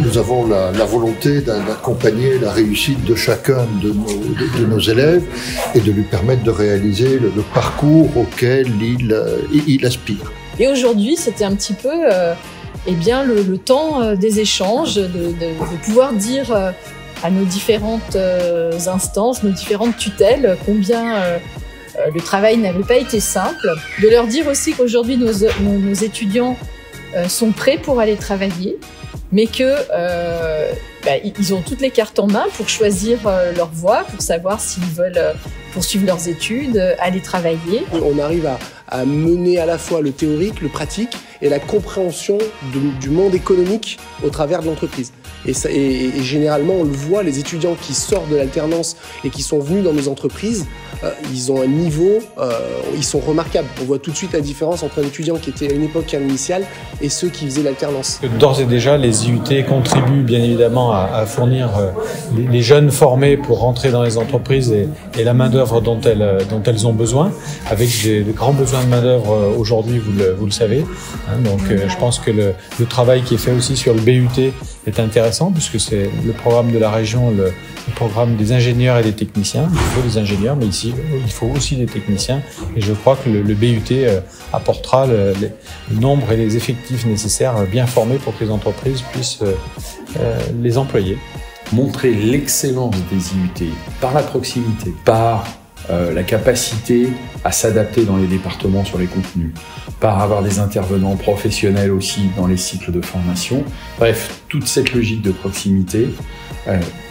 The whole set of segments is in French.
Nous avons la volonté d'accompagner la réussite de chacun de nos élèves et de lui permettre de réaliser le parcours auquel il aspire. Et aujourd'hui, c'était un petit peu le temps des échanges, de pouvoir dire à nos différentes instances, nos différentes tutelles, combien le travail n'avait pas été simple. De leur dire aussi qu'aujourd'hui, nos étudiants sont prêts pour aller travailler, mais que ils ont toutes les cartes en main pour choisir leur voie, pour savoir s'ils veulent poursuivre leurs études, aller travailler. On arrive à mener à la fois le théorique, le pratique et la compréhension du monde économique au travers de l'entreprise. Et généralement, on le voit, les étudiants qui sortent de l'alternance et qui sont venus dans nos entreprises, ils ont un niveau, ils sont remarquables. On voit tout de suite la différence entre un étudiant qui était à une époque initiale et ceux qui faisaient l'alternance. D'ores et déjà, les IUT contribuent bien évidemment à fournir les jeunes formés pour rentrer dans les entreprises et la main-d'œuvre dont elles ont besoin, avec des grands besoins de main-d'œuvre aujourd'hui, vous le savez. Donc je pense que le travail qui est fait aussi sur le BUT est intéressant, puisque c'est le programme de la région, le programme des ingénieurs et des techniciens. Il faut des ingénieurs, mais ici, il faut aussi des techniciens. Et je crois que le BUT apportera le nombre et les effectifs nécessaires bien formés pour que les entreprises puissent les employer. Montrer l'excellence des IUT par la proximité, par la capacité à s'adapter dans les départements sur les contenus, par avoir des intervenants professionnels aussi dans les cycles de formation. Bref, toute cette logique de proximité,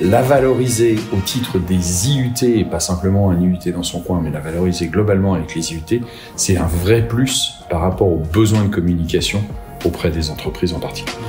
la valoriser au titre des IUT, et pas simplement un IUT dans son coin, mais la valoriser globalement avec les IUT, c'est un vrai plus par rapport aux besoins de communication auprès des entreprises en particulier.